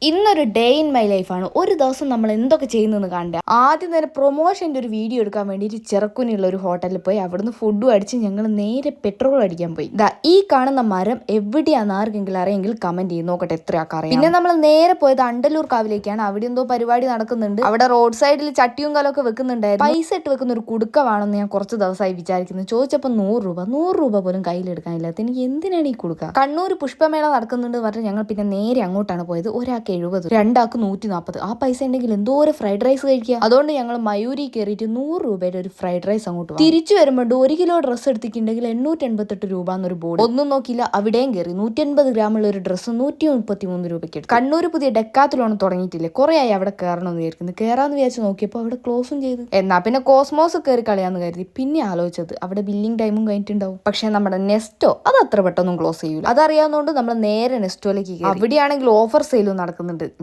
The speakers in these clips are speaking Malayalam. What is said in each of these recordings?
ഇന്നൊരു ഡേ ഇൻ മൈ ലൈഫാണ്. ഒരു ദിവസം നമ്മൾ എന്തൊക്കെ ചെയ്യുന്നതെന്ന് കണ്ട ആദ്യം തന്നെ പ്രൊമോഷൻ്റെ ഒരു വീഡിയോ എടുക്കാൻ വേണ്ടിയിട്ട് ചെറുക്കുനിലുള്ള ഒരു ഹോട്ടലിൽ പോയി അവിടുന്ന് ഫുഡും അടിച്ച് ഞങ്ങൾ നേരെ പെട്രോൾ അടിക്കാൻ പോയി. ഈ കാണുന്ന മരം എവിടെയാണെന്ന് ആർക്കെങ്കിലും അറിയെങ്കിൽ കമന്റ് ചെയ്ത് നോക്കട്ടെ എത്രയാൾക്ക് അറിയാം. പിന്നെ നമ്മൾ നേരെ പോയത് അണ്ടല്ലൂർ കാവിലേക്കാണ്. അവിടെ എന്തോ പരിപാടി നടക്കുന്നുണ്ട്. അവിടെ റോഡ് സൈഡിൽ ചട്ടിയും കലമൊക്കെ വെക്കുന്നുണ്ടായിരുന്നു. പൈസ ഇട്ട് വെക്കുന്ന ഒരു കുടുക്ക വേണമെന്ന് ഞാൻ കുറച്ച് ദിവസമായി വിചാരിക്കുന്നു. ചോദിച്ചപ്പോൾ 100 രൂപ പോലും കയ്യിലെടുക്കാനില്ലാത്ത എനിക്ക് എന്തിനാണ് ഈ കുടുക്ക. കണ്ണൂർ പുഷ്പമേള നടക്കുന്നുണ്ട് പറഞ്ഞ് ഞങ്ങൾ പിന്നെ നേരെ അങ്ങോട്ടാണ് പോയത്. ഒരാൾക്ക് 70, രണ്ടാൾക്ക് 140. ആ പൈസ ഉണ്ടെങ്കിൽ എന്തോ ഒരു ഫ്രൈഡ് റൈസ് കഴിക്കുക. അതുകൊണ്ട് ഞങ്ങൾ മയൂരി കയറിയിട്ട് 100 രൂപയുടെ ഒരു ഫ്രൈഡ് റൈസ് അങ്ങോട്ട് പോകും. തിരിച്ചു വരുമ്പോൾ 1 കിലോ ഡ്രസ്സ് എടുത്തിട്ടുണ്ടെങ്കിൽ 888 രൂപ എന്നൊരു ബോർഡ്. ഒന്നും നോക്കിയില്ല, അവിടെയും കയറി 180 ഗ്രാമുള്ള ഒരു ഡ്രസ്സ് 133 രൂപയ്ക്ക് എടുത്തു. കണ്ണൂർ പുതിയ ഡെക്കാത്തിലോണം തുടങ്ങിയിട്ടില്ലേ, കുറെ ആയി അവിടെ കയറണമെന്ന് വിചാരിക്കുന്നു. കയറാന്ന് വിചാരിച്ച് നോക്കിയപ്പോൾ അവിടെ ക്ലോസും ചെയ്തു. എന്നാ പിന്നെ കോസ്മോസ് കയറി കളയാന്ന് കരുതി. പിന്നെ ആലോചിച്ചത് അവിടെ ബില്ലിംഗ് ടൈമും കഴിഞ്ഞിട്ടുണ്ടാവും. പക്ഷെ നമ്മുടെ നെസ്റ്റോ അത് അത്ര പെട്ടെന്നും ക്ലോസ് ചെയ്യൂല. അതറിയാവുന്നതുകൊണ്ട് നമ്മൾ നേരെ നെസ്റ്റോയിലേക്ക് കയറി. അവിടെയാണെങ്കിൽ ഓഫർ സെയിലും നടക്കുന്നുണ്ട്.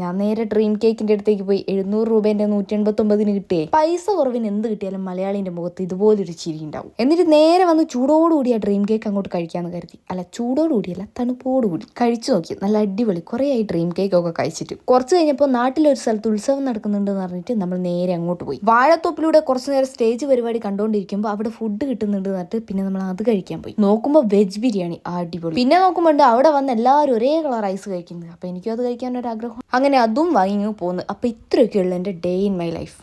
ഞാൻ നേരെ ഡ്രീം കേക്കിന്റെ അടുത്തേക്ക് പോയി. 700 രൂപേന്റെ 189 കിട്ടിയേ. പൈസ കുറവിന് എന്ത് കിട്ടിയാലും മലയാളിന്റെ മുഖത്ത് ഇതുപോലൊരു ചിരി ഉണ്ടാവും. എന്നിട്ട് നേരെ വന്ന് ചൂടോടുകൂടി ആ ഡ്രീം കേക്ക് അങ്ങോട്ട് കഴിക്കാന്ന് കരുതി. അല്ല, ചൂടോടുകൂടിയല്ല, തണുപ്പോടുകൂടി കഴിച്ചു നോക്കി. നല്ല അടിപൊളി. കുറെ ആയി ഡ്രീം കേക്ക് ഒക്കെ കഴിച്ചിട്ട്. കുറച്ച് കഴിഞ്ഞപ്പോൾ നാട്ടിലൊരു സ്ഥലത്ത് ഉത്സവം നടക്കുന്നുണ്ടെന്ന് പറഞ്ഞിട്ട് നമ്മൾ നേരെ അങ്ങോട്ട് പോയി. വാഴത്തോപ്പിലൂടെ കുറച്ചു നേരം സ്റ്റേജ് പരിപാടി കണ്ടുകൊണ്ടിരിക്കുമ്പോൾ അവിടെ ഫുഡ് കിട്ടുന്നുണ്ട് എന്നിട്ട് പിന്നെ നമ്മൾ അത് കഴിക്കാൻ പോയി. നോക്കുമ്പോൾ വെജ് ബിരിയാണി അടിപൊളി. പിന്നെ നോക്കുമ്പോൾ അവിടെ വന്ന് എല്ലാവരും ഒരേ കളർ റൈസ് കഴിക്കുന്നത്. അപ്പൊ എനിക്കും അത് കഴിക്കാൻ ഒരു ആഗ്രഹം. അങ്ങനെ അതും വാങ്ങി പോന്ന്. അപ്പൊ ഇത്രയൊക്കെയുള്ള എൻ്റെ ഡേ ഇൻ മൈ ലൈഫ്.